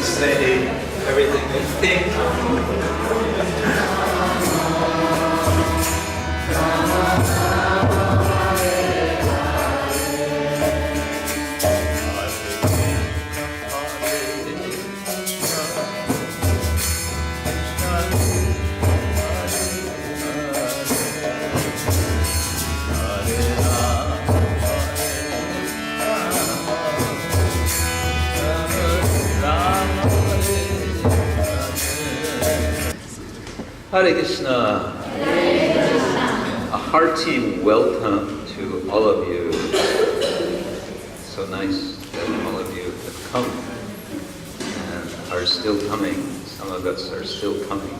say everything you think. Hare Krishna. A hearty welcome to all of you. So nice that all of you have come and are still coming. Some of us are still coming.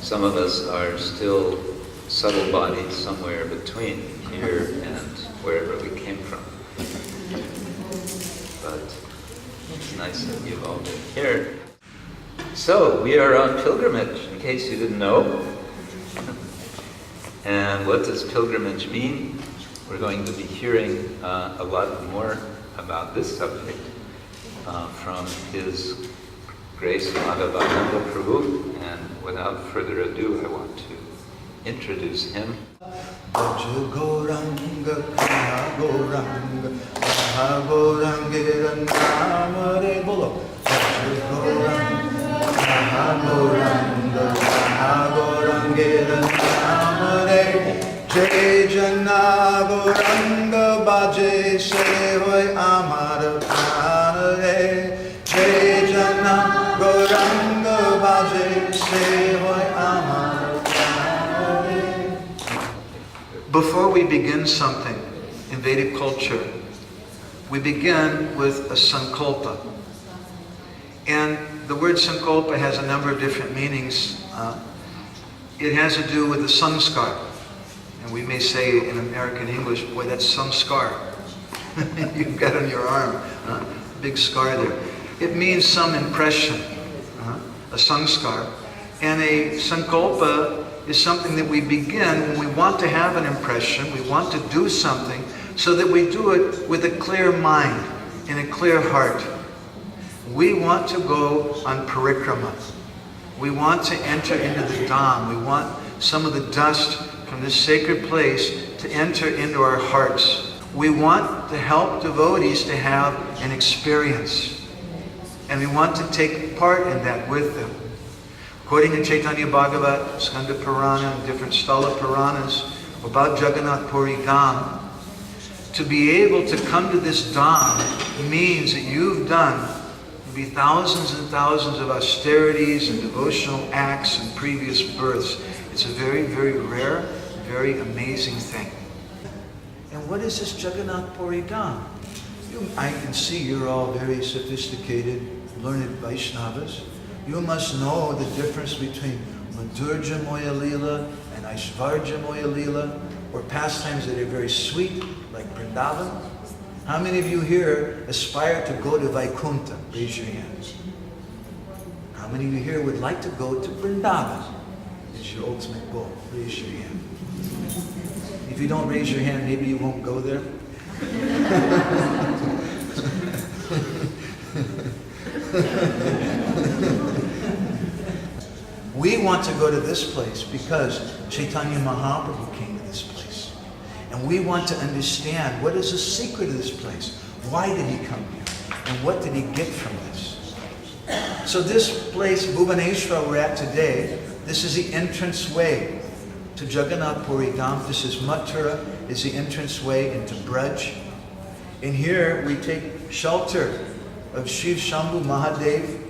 Some of us are still subtle bodies somewhere between here and wherever we came from. But it's nice that you've all been here. So, we are on pilgrimage, in case you didn't know. And what does pilgrimage mean? We're going to be hearing a lot more about this subject from His Grace Madhavananda Prabhu. And without further ado, I want to introduce him. Jai Jana Gauranga Bhaje Se Hoy Amar Pranare Jai Jana Gauranga Bhaje Se Hoy Amar Pranare. Before we begin something in Vedic culture, we begin with a sankalpa. And the word sankalpa has a number of different meanings. It has to do with the samskar. And we may say in American English, boy, that's some scar. You've got on your arm, big scar there. It means some impression, a samskar. And a sankalpa is something that we begin when we want to have an impression, we want to do something, so that we do it with a clear mind and a clear heart. We want to go on parikrama. We want to enter into the Dham. We want some of the dust from this sacred place to enter into our hearts. We want to help devotees to have an experience. And we want to take part in that with them. According to Chaitanya Bhagavat, Skanda Purana, and different Sthala Puranas about Jagannath Puri Dham, to be able to come to this Dham means that you've done maybe thousands and thousands of austerities and devotional acts in previous births. It's a very, very rare, very amazing thing. And what is this Jagannath Puri Dham? I can see you're all very sophisticated, learned Vaishnavas. You must know the difference between Madhurja Moya Lila and Aishvarja Moya Lila, or pastimes that are very sweet, like Vrindavan. How many of you here aspire to go to Vaikuntha? Raise your hands. How many of you here would like to go to Vrindavan? It's your ultimate goal. Raise your hand. If you don't raise your hand, maybe you won't go there. We want to go to this place because Chaitanya Mahaprabhu came to this place. And we want to understand what is the secret of this place. Why did he come here? And what did he get from this? So this place, Bhubaneswar, we're at today, this is the entrance way to Jagannath Puri Dham. This is Mathura, is the entrance way into Braj. And here we take shelter of Shiv Shambhu Mahadev,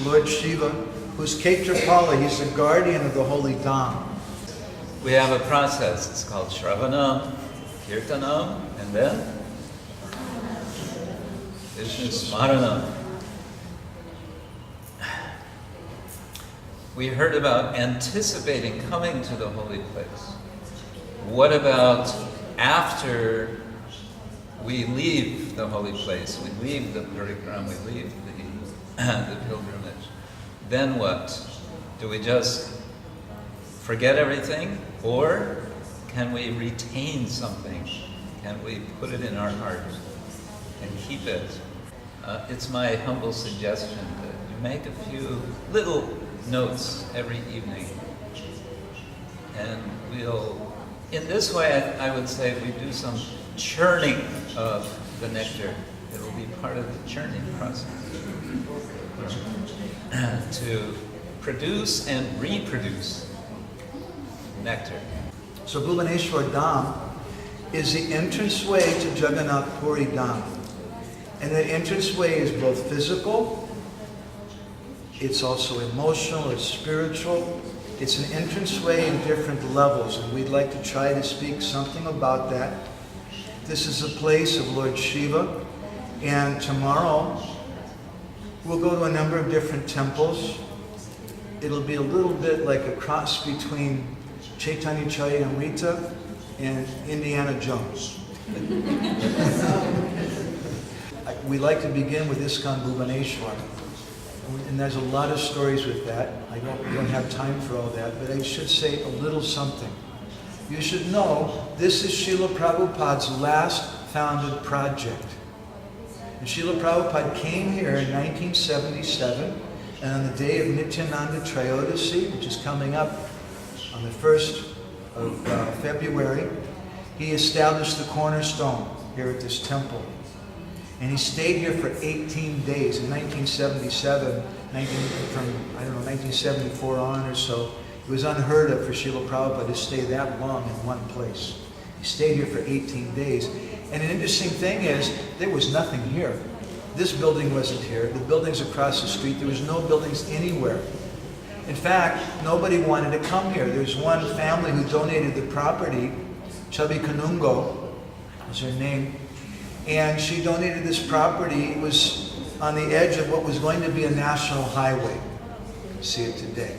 Lord Shiva, who's Ketrapala, he's the guardian of the holy Dham. We have a process, it's called Shravanam, Kirtanam, and then Vishnu Smaranam. We heard about anticipating coming to the holy place. What about after we leave the holy place, we leave the parikram, we leave the pilgrimage? Then what? Do we just forget everything? Or can we retain something? Can we put it in our heart and keep it? It's my humble suggestion that you make a few little notes every evening. And in this way, I would say we do some churning of the nectar. It will be part of the churning process to produce and reproduce nectar. So Bhubaneswar Dham is the entranceway to Jagannath Puri Dham. And that entranceway is both physical, it's also emotional, it's spiritual. It's an entranceway in different levels, and we'd like to try to speak something about that. This is the place of Lord Shiva, and tomorrow we'll go to a number of different temples. It'll be a little bit like a cross between Chaitanya Charitamrita and Indiana Jones. We like to begin with ISKCON Bhubaneswar. And there's a lot of stories with that. We don't have time for all that, but I should say a little something. You should know this is Srila Prabhupada's last founded project. And Srila Prabhupada came here in 1977, and on the day of Nityananda Trayodasi, which is coming up on the 1st of February, he established the cornerstone here at this temple. And he stayed here for 18 days in 1977, from 1974 on or so. It was unheard of for Srila Prabhupada to stay that long in one place. He stayed here for 18 days. And an interesting thing is, there was nothing here. This building wasn't here. The buildings across the street, there was no buildings anywhere. In fact, nobody wanted to come here. There's one family who donated the property, Chabi Kanungo was her name. And she donated this property. It was on the edge of what was going to be a national highway. You can see it today.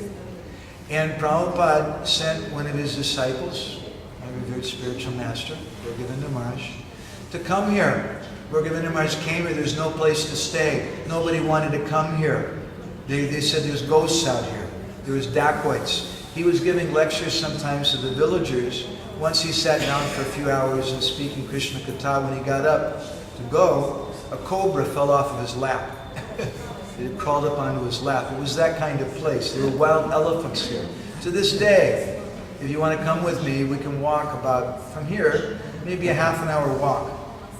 And Prabhupada sent one of his disciples, my revered spiritual master, Bhagavinda Maharaj, to come here. Bhagavinda Maharaj came here. There's no place to stay. Nobody wanted to come here. They said there's ghosts out here. There was dacoits. He was giving lectures sometimes to the villagers. Once he sat down for a few hours and speaking Krishna Katha. When he got up to go, a cobra fell off of his lap. It crawled up onto his lap. It was that kind of place. There were wild elephants here. To this day, if you want to come with me, we can walk about, from here, maybe a half an hour walk.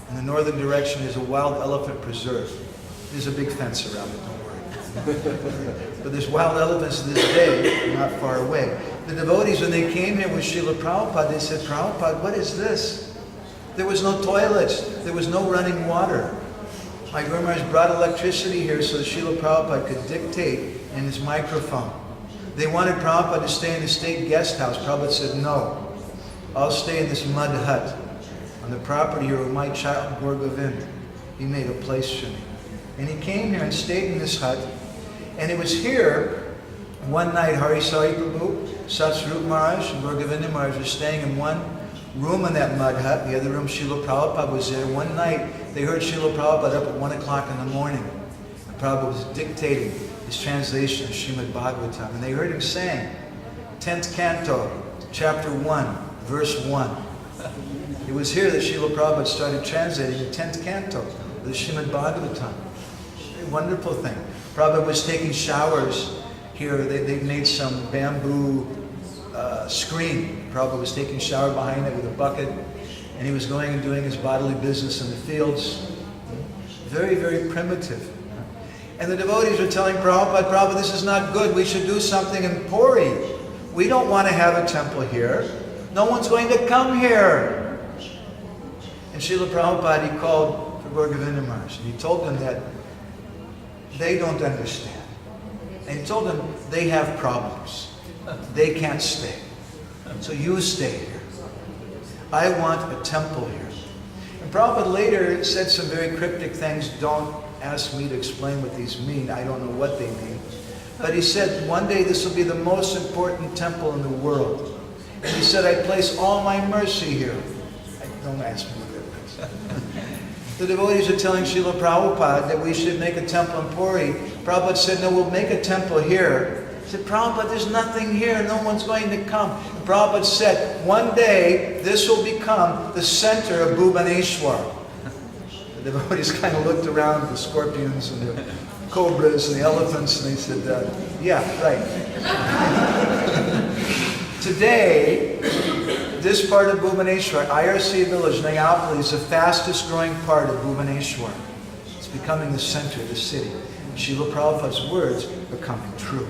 In the northern direction is a wild elephant preserve. There's a big fence around it, don't worry. But there's wild elephants to this day, not far away. The devotees, when they came here with Srila Prabhupada, they said, Prabhupada, what is this? There was no toilets. There was no running water. My Guru Maharaj brought electricity here so that Srila Prabhupada could dictate in his microphone. They wanted Prabhupada to stay in the state guest house. Prabhupada said, no, I'll stay in this mud hut on the property here of my child, Gaur Govind. He made a place for me. And he came here and stayed in this hut. And it was here, one night, Hari Sai Prabhu, Satsvarup Maharaj, and Gaur Govinda Maharaj were staying in one room in that mud hut. The other room, Srila Prabhupada was there. One night, they heard Srila Prabhupada up at 1 o'clock in the morning. And Prabhupada was dictating his translation of Srimad Bhagavatam. And they heard him saying, 10th canto, chapter 1, verse 1. It was here that Srila Prabhupada started translating the 10th canto of the Srimad Bhagavatam. A wonderful thing. Prabhupada was taking showers here. They made some bamboo screen. Prabhupada was taking a shower behind it with a bucket, and he was going and doing his bodily business in the fields. Very, very primitive. And the devotees were telling Prabhupada, Prabhupada, this is not good. We should do something in Puri. We don't want to have a temple here. No one's going to come here. And Srila Prabhupada, he called for Gaur Govinda Maharaj, and he told them that they don't understand. And he told them they have problems. They can't stay. So you stay here. I want a temple here. And Prabhupada later said some very cryptic things. Don't ask me to explain what these mean. I don't know what they mean. But he said, one day this will be the most important temple in the world. And he said, I place all my mercy here. Don't ask me what that means. The devotees are telling Srila Prabhupada that we should make a temple in Puri. Prabhupada said, no, we'll make a temple here. He said, Prabhupada, there's nothing here. No one's going to come. And Prabhupada said, one day this will become the center of Bhubaneswar. The devotees kind of looked around, the scorpions and the cobras and the elephants, and they said, yeah, right. Today, this part of Bhubaneswar, IRC village, Nayapali, is the fastest growing part of Bhubaneswar. It's becoming the center of the city. Srila Prabhupada's words are coming true.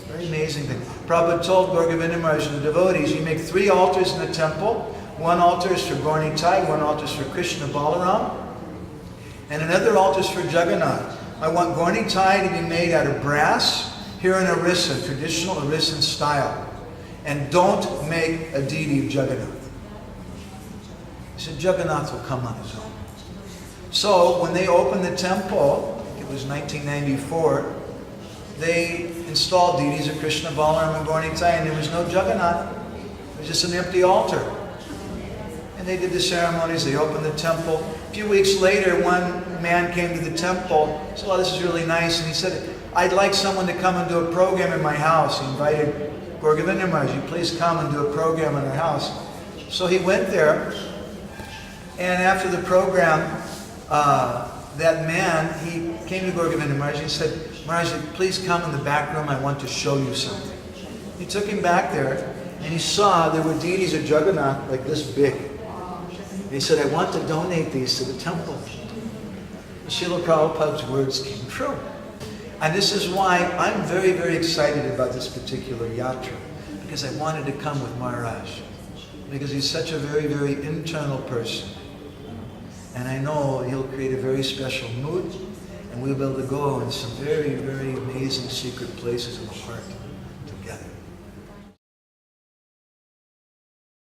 Very amazing thing. Prabhupada told Gorgavinda Maharaj and the devotees, you make 3 altars in the temple. One altar is for Gaurnitai, one altar is for Krishna Balaram, and another altar is for Jagannath. I want Gaurnitai to be made out of brass, here in Orissa, traditional Orissan style. And don't make a deity of Jagannath. He said, Jagannath will come on his own. So when they opened the temple, it was 1994, they installed deities of Krishna, Balaram, and Gaurnitai, and there was no Jagannath. It was just an empty altar. And they did the ceremonies, they opened the temple. A few weeks later, one man came to the temple, said, oh, this is really nice, and he said, I'd like someone to come and do a program in my house. He invited Gorgavinda Maharaj, you please come and do a program in our house. So he went there, and after the program, that man, he came to Gorgavinda Maharaj and said, Maharaj, please come in the back room, I want to show you something. He took him back there, and he saw there were deities of Jagannath like this big. He said, I want to donate these to the temple. Srila Prabhupada's words came true. And this is why I'm very, very excited about this particular yatra, because I wanted to come with Maharaj, because he's such a very, very internal person. And I know he'll create a very special mood, and we'll be able to go in some very, very amazing secret places in the heart.